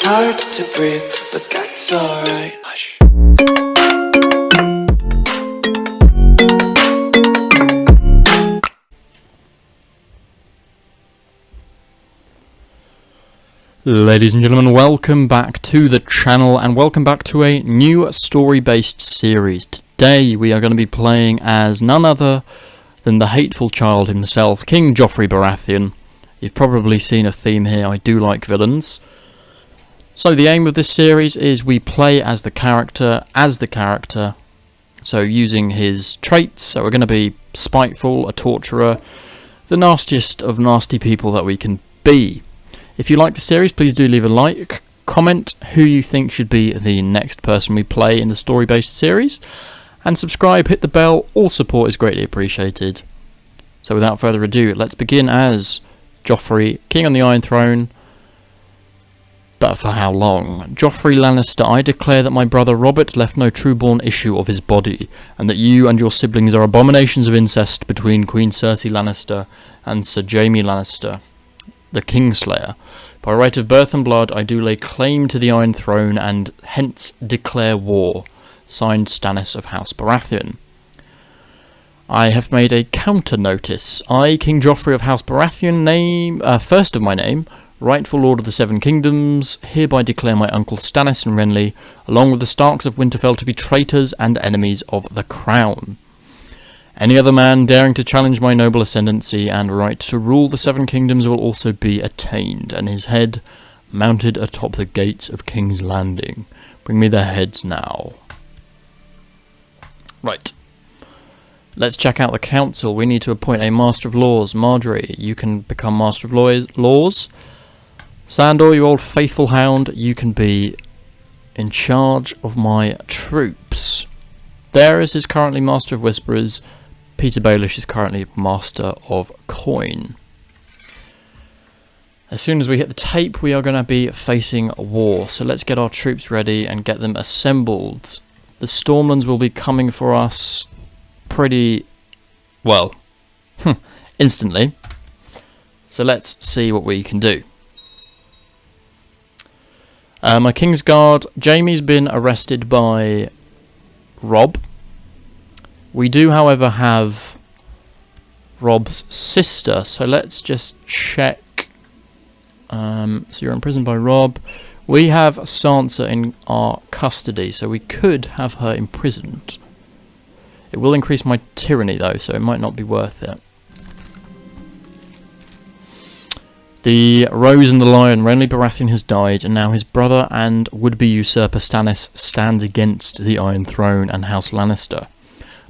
It's hard to breathe, but that's alright. Hush. Ladies and gentlemen, welcome back to the channel and welcome back to a new story-based series. Today we are going to be playing as none other than the hateful child himself, King Joffrey Baratheon. You've probably seen a theme here, I do like villains. So the aim of this series is we play as the character, so using his traits. So we're going to be spiteful, a torturer, the nastiest of nasty people that we can be. If you like the series, please do leave a like, comment who you think should be the next person we play in the story-based series, and subscribe, hit the bell. All support is greatly appreciated. So without further ado, let's begin as Joffrey, King on the Iron Throne. But for how long? Joffrey Lannister, I declare that my brother Robert left no trueborn issue of his body, and that you and your siblings are abominations of incest between Queen Cersei Lannister and Sir Jaime Lannister, the Kingslayer. By right of birth and blood, I do lay claim to the Iron Throne, and hence declare war. Signed, Stannis of House Baratheon. I have made a counter notice. I, King Joffrey of House Baratheon, first of my name, rightful Lord of the Seven Kingdoms, hereby declare my uncle Stannis and Renly, along with the Starks of Winterfell, to be traitors and enemies of the Crown. Any other man daring to challenge my noble ascendancy and right to rule the Seven Kingdoms will also be attained, and his head mounted atop the gates of King's Landing. Bring me their heads now. Right. Let's check out the council. We need to appoint a Master of Laws. Margaery, you can become Master of Laws. Sandor, you old faithful hound, you can be in charge of my troops. Daenerys is currently Master of Whisperers. Peter Baelish is currently Master of Coin. As soon as we hit the tape, we are going to be facing war. So let's get our troops ready and get them assembled. The Stormlands will be coming for us pretty well, instantly. So let's see what we can do. My Kingsguard, Jaime's been arrested by Robb. We do, however, have Robb's sister, so let's just check. So you're imprisoned by Robb. We have Sansa in our custody, so we could have her imprisoned. It will increase my tyranny, though, so it might not be worth it. The Rose and the Lion, Renly Baratheon has died, and now his brother and would-be usurper Stannis stands against the Iron Throne and House Lannister.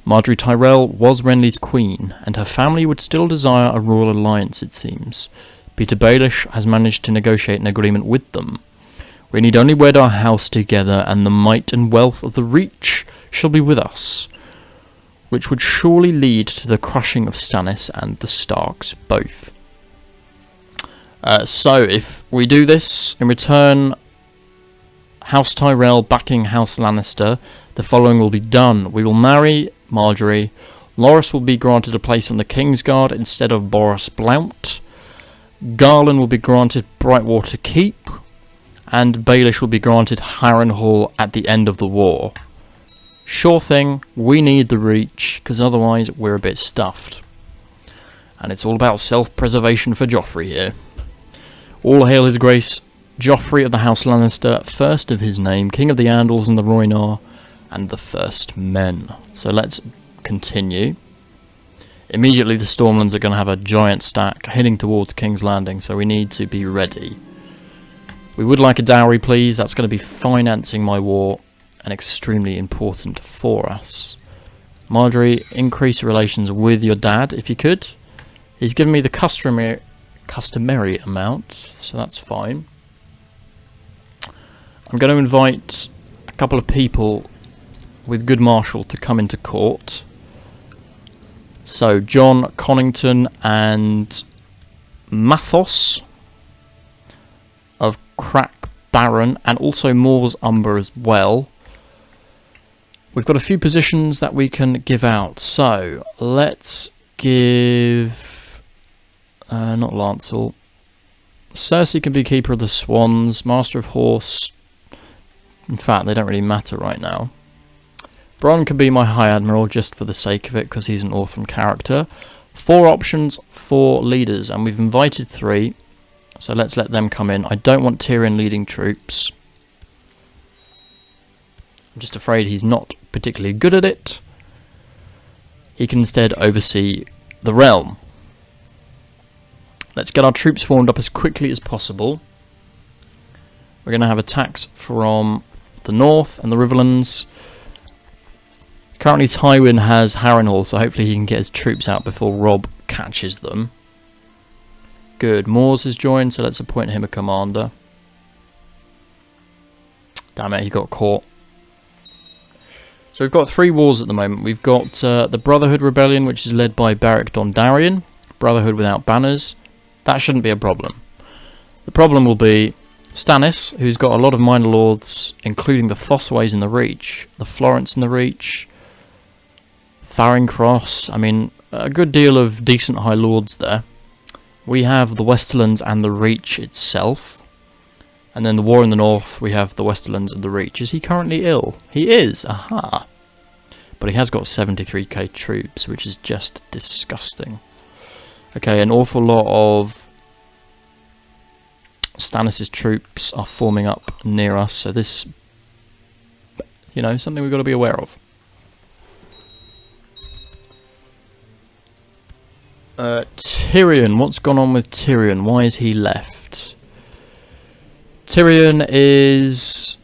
Margaery Tyrell was Renly's queen, and her family would still desire a royal alliance, it seems. Peter Baelish has managed to negotiate an agreement with them. We need only wed our house together, and the might and wealth of the Reach shall be with us, which would surely lead to the crushing of Stannis and the Starks both. So, if we do this, in return, House Tyrell backing House Lannister, the following will be done. We will marry Margaery. Loras will be granted a place on the Kingsguard instead of Boros Blount. Garland will be granted Brightwater Keep. And Baelish will be granted Harrenhal at the end of the war. Sure thing, we need the Reach, because otherwise we're a bit stuffed. And it's all about self-preservation for Joffrey here. All hail his grace, Joffrey of the House Lannister, first of his name, King of the Andals and the Rhoynar, and the First Men. So let's continue. Immediately the Stormlands are going to have a giant stack heading towards King's Landing, so we need to be ready. We would like a dowry, please. That's going to be financing my war, and extremely important for us. Margaery, increase relations with your dad, if you could. He's given me the customary amount, so that's fine. I'm going to invite a couple of people with good marshal to come into court. So John Connington and Mathos of Crack Baron, and also Moore's Umber as well. We've got a few positions that we can give out, so let's give not Lancel, Cersei can be Keeper of the Swans, Master of Horse. In fact, they don't really matter right now. Bronn can be my High Admiral just for the sake of it, because he's an awesome character. 4 options, 4 leaders, and we've invited 3. So let's let them come in. I don't want Tyrion leading troops. I'm just afraid he's not particularly good at it. He can instead oversee the realm. Let's get our troops formed up as quickly as possible. We're going to have attacks from the north and the Riverlands. Currently Tywin has Harrenhal, so hopefully he can get his troops out before Robb catches them. Good, Mors has joined, so let's appoint him a commander. Damn it, he got caught. So we've got 3 wars at the moment. We've got the Brotherhood Rebellion, which is led by Beric Dondarrion. Brotherhood without banners. That shouldn't be a problem. The problem will be Stannis, who's got a lot of minor lords, including the Fossways in the Reach, the Florence in the Reach, Farring Cross. I mean, a good deal of decent high lords there. We have the Westerlands and the Reach itself. And then the war in the north, we have the Westerlands and the Reach. Is he currently ill? He is! Aha! But he has got 73k troops, which is just disgusting. Okay, an awful lot of Stannis' troops are forming up near us, so this, you know, something we've got to be aware of. Tyrion, what's gone on with Tyrion? Why is he left? Tyrion is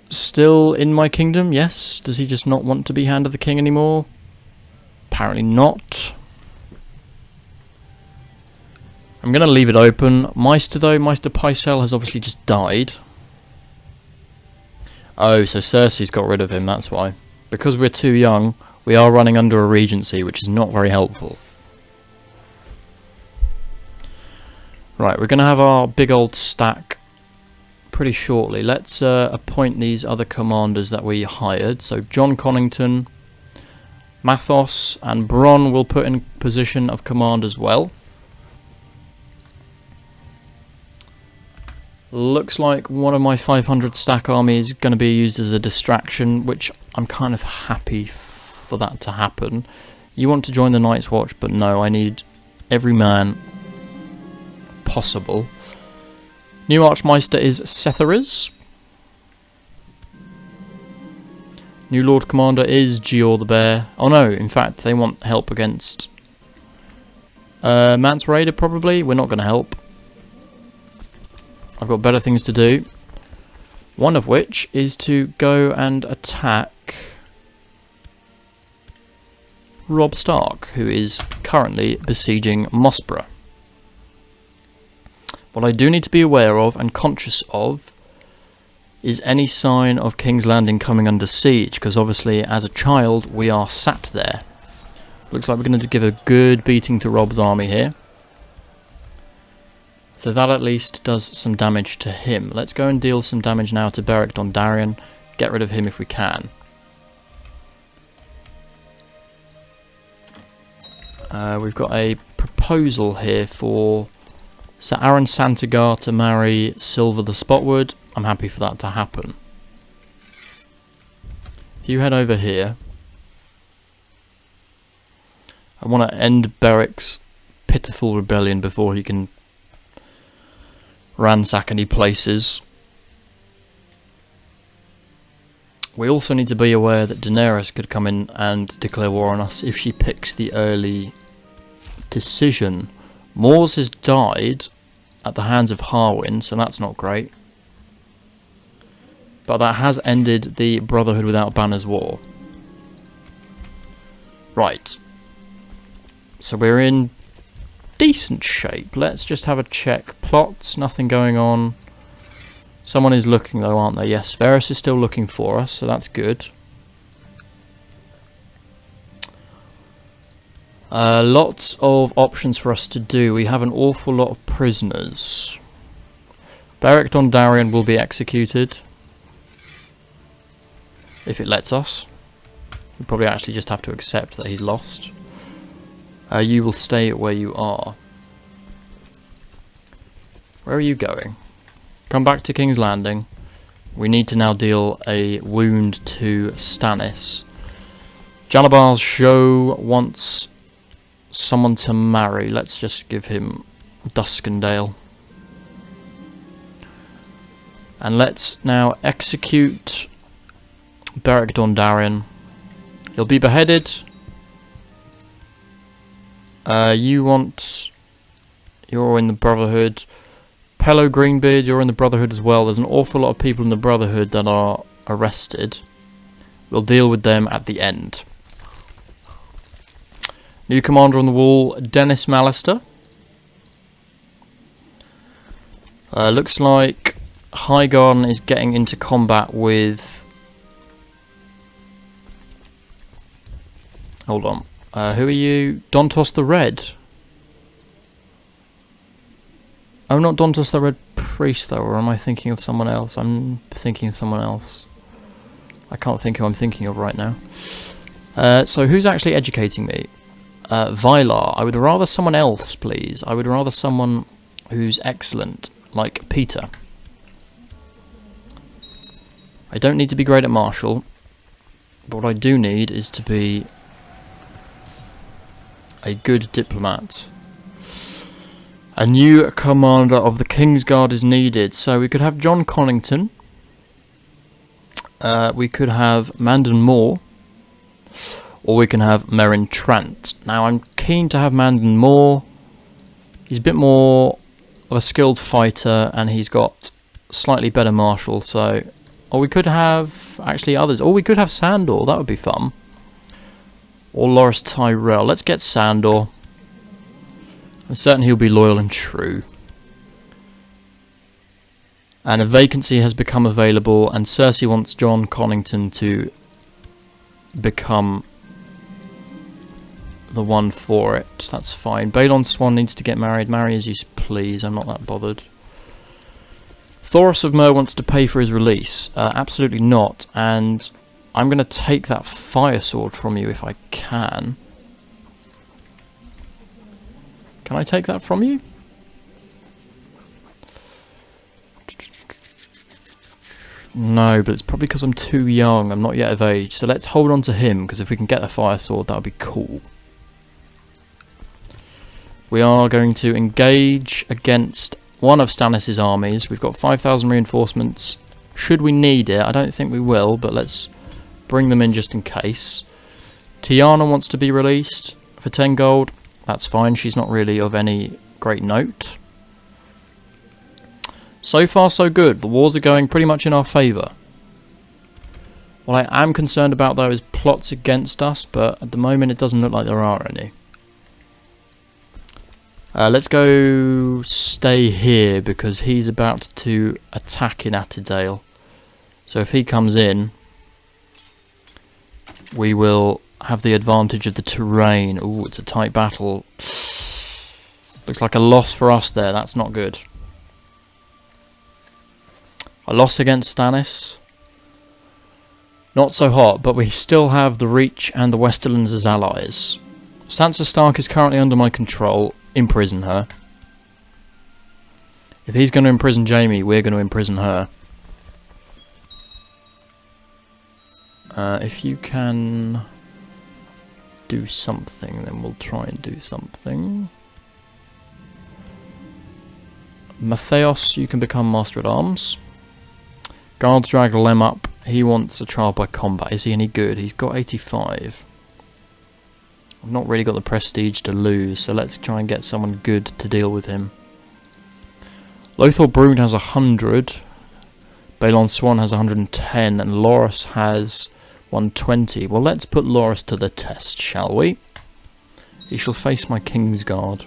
still in my kingdom, yes. Does he just not want to be Hand of the King anymore? Apparently not. I'm going to leave it open. Maester though, Maester Pycelle has obviously just died. Oh, so Cersei's got rid of him, that's why. Because we're too young, we are running under a regency, which is not very helpful. Right, we're going to have our big old stack pretty shortly. Let's appoint these other commanders that we hired. So John Connington, Mathos, and Bronn will put in position of command as well. Looks like one of my 500 stack army is going to be used as a distraction, which I'm kind of happy for that to happen. You want to join the Night's Watch, but no, I need every man possible. New Archmeister is Cethariz. New Lord Commander is Gior the Bear. Oh no, in fact, they want help against Mance Raider probably. We're not going to help. I've got better things to do. One of which is to go and attack Robb Stark, who is currently besieging Mossborough. What I do need to be aware of and conscious of is any sign of King's Landing coming under siege, because obviously as a child we are sat there. Looks like we're going to give a good beating to Robb's army here. So that at least does some damage to him. Let's go and deal some damage now to Beric Dondarrion. Get rid of him if we can. We've got a proposal here for Sir Aaron Santagar to marry Silver the Spotwood. I'm happy for that to happen. If you head over here, I want to end Beric's pitiful rebellion before he can ransack any places. We also need to be aware that Daenerys could come in and declare war on us if she picks the early decision. Mors has died at the hands of Harwin, so that's not great. But that has ended the Brotherhood Without Banners war. Right. So we're in decent shape. Let's just have a check. Plots, nothing going on. Someone is looking though, aren't they? Yes, Varys is still looking for us, so that's good. Lots of options for us to do. We have an awful lot of prisoners. Beric Dondarrion will be executed. If it lets us. We probably actually just have to accept that he's lost. You will stay where you are. Where are you going? Come back to King's Landing. We need to now deal a wound to Stannis. Jalabar's show wants someone to marry. Let's just give him Duskendale. And let's now execute Beric Dondarrion. He'll be beheaded. You're in the Brotherhood. Pello Greenbeard, you're in the Brotherhood as well. There's an awful lot of people in the Brotherhood that are arrested. We'll deal with them at the end. New commander on the wall, Dennis Mallister. Looks like Highgarden is getting into combat with... Hold on. Who are you? Dontos the Red. Oh, not Dontos the Red Priest though, or am I thinking of someone else? I'm thinking of someone else. I can't think who I'm thinking of right now. So who's actually educating me? Vylar. I would rather someone else, please. I would rather someone who's excellent, like Peter. I don't need to be great at martial, but what I do need is to be a good diplomat. A new commander of the Kingsguard is needed, so we could have John Connington. We could have Mandon Moore, or we can have Meryn Trant. Now I'm keen to have Mandon Moore. He's a bit more of a skilled fighter, and he's got slightly better martial, so... Or we could have, actually, others. Or we could have Sandor, that would be fun. Or Loras Tyrell. Let's get Sandor. I'm certain he'll be loyal and true. And a vacancy has become available, and Cersei wants John Connington to become the one for it. That's fine. Balon Swan needs to get married. Marry as you please. I'm not that bothered. Thoros of Myr wants to pay for his release. Absolutely not. And I'm going to take that fire sword from you if I can. Can I take that from you? No, but it's probably because I'm too young. I'm not yet of age. So let's hold on to him, because if we can get the fire sword, that would be cool. We are going to engage against one of Stannis' armies. We've got 5,000 reinforcements. Should we need it? I don't think we will, but let's bring them in just in case. Tiana wants to be released for 10 gold. That's fine. She's not really of any great note. So far, so good. The wars are going pretty much in our favour. What I am concerned about, though, is plots against us, but at the moment it doesn't look like there are any. Let's go stay here, because he's about to attack in Atterdale. So if he comes in, we will have the advantage of the terrain. Ooh, it's a tight battle. Looks like a loss for us there. That's not good. A loss against Stannis. Not so hot, but we still have the Reach and the Westerlands as allies. Sansa Stark is currently under my control. Imprison her. If he's going to imprison Jaime, we're going to imprison her. If you can do something, then we'll try and do something. Matheos, you can become Master at Arms. Guards drag Lem up. He wants a trial by combat. Is he any good? He's got 85. I've not really got the prestige to lose, so let's try and get someone good to deal with him. Lothar Brune has 100. Balon Swan has 110, and Loras has 120. Well, let's put Loras to the test, shall we? He shall face my Kingsguard.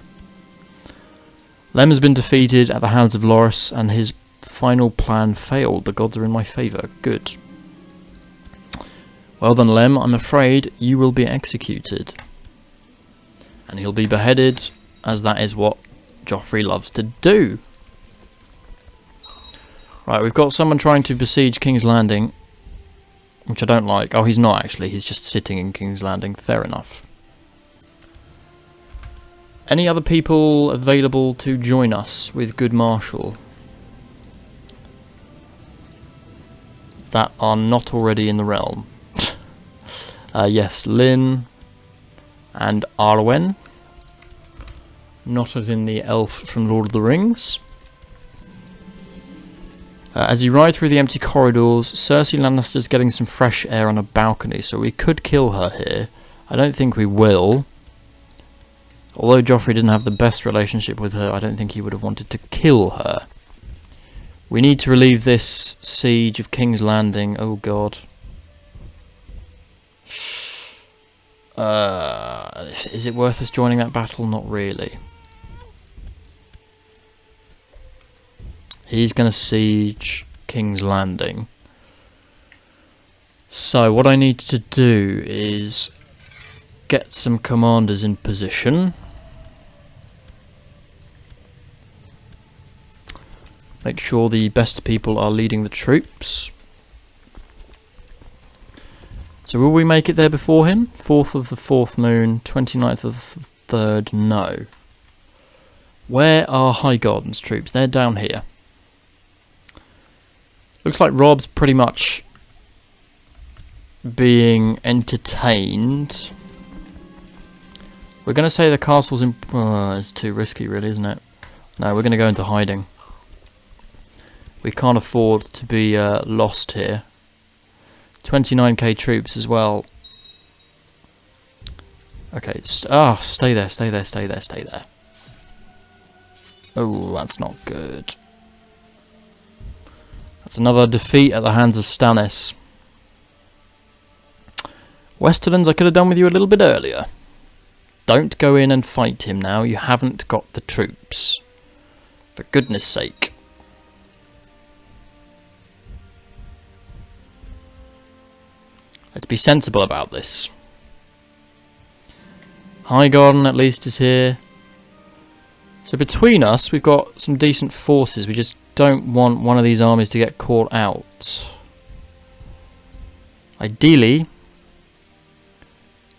Lem has been defeated at the hands of Loras, and his final plan failed. The gods are in my favour. Good. Well then, Lem, I'm afraid you will be executed. And he'll be beheaded, as that is what Joffrey loves to do. Right, we've got someone trying to besiege King's Landing, which I don't like. Oh, he's not actually. He's just sitting in King's Landing. Fair enough. Any other people available to join us with good marshal that are not already in the realm? Yes, Lynn and Arwen. Not as in the elf from Lord of the Rings. As you ride through the empty corridors, Cersei Lannister is getting some fresh air on a balcony, so we could kill her here. I don't think we will. Although Joffrey didn't have the best relationship with her, I don't think he would have wanted to kill her. We need to relieve this siege of King's Landing. Oh god. Is it worth us joining that battle? Not really. He's going to siege King's Landing. So what I need to do is get some commanders in position. Make sure the best people are leading the troops. So will we make it there before him? 4th of the 4th moon, 29th of the 3rd, no. Where are Highgarden's troops? They're down here. Looks like Robb's pretty much being entertained. We're going to say the castle's in... it's too risky really, isn't it? No, we're going to go into hiding. We can't afford to be lost here. 29k troops as well. Okay, stay there, stay there, stay there, stay there. Oh, that's not good. That's another defeat at the hands of Stannis. Westerlands, I could have done with you a little bit earlier. Don't go in and fight him now, you haven't got the troops. For goodness sake. Let's be sensible about this. Highgarden at least is here. So between us, we've got some decent forces. We just don't want one of these armies to get caught out. Ideally,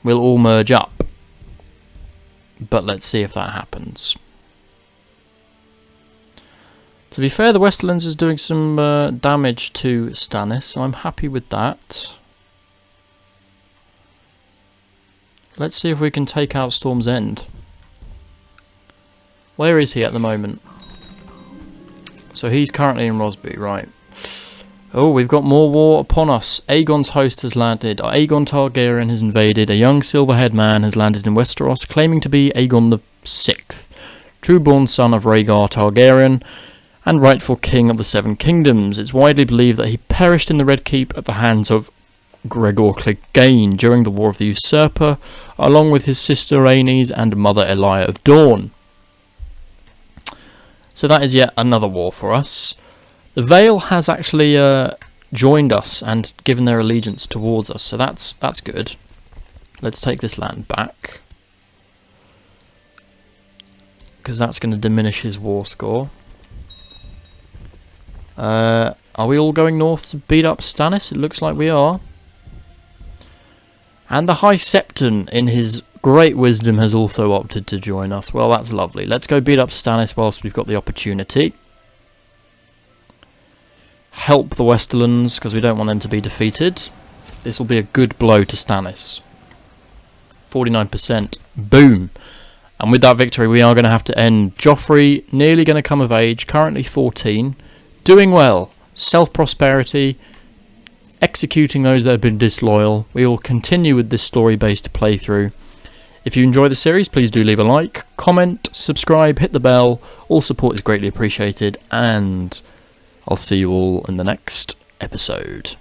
we'll all merge up. But let's see if that happens. To be fair, the Westerlands is doing some damage to Stannis, so I'm happy with that. Let's see if we can take out Storm's End. Where is he at the moment? So he's currently in Rosby, right. Oh, we've got more war upon us. Aegon's host has landed. Aegon Targaryen has invaded. A young silver-haired man has landed in Westeros, claiming to be Aegon the Sixth, trueborn son of Rhaegar Targaryen, and rightful king of the Seven Kingdoms. It's widely believed that he perished in the Red Keep at the hands of Gregor Clegane during the War of the Usurper, along with his sister Rhaenys and mother Elia of Dawn. So that is yet another war for us. The Vale has actually joined us and given their allegiance towards us, so that's good. Let's take this land back, because that's going to diminish his war score. Are we all going north to beat up Stannis? It looks like we are. And the High Septon, in his great wisdom, has also opted to join us. Well, that's lovely. Let's go beat up Stannis whilst we've got the opportunity. Help the Westerlands, because we don't want them to be defeated. This will be a good blow to Stannis. 49%. Boom. And with that victory, we are going to have to end. Joffrey, nearly going to come of age, currently 14. Doing well. Self-prosperity. Executing those that have been disloyal. We will continue with this story-based playthrough. If you enjoy the series, please do leave a like, comment, subscribe, hit the bell. All support is greatly appreciated, and I'll see you all in the next episode.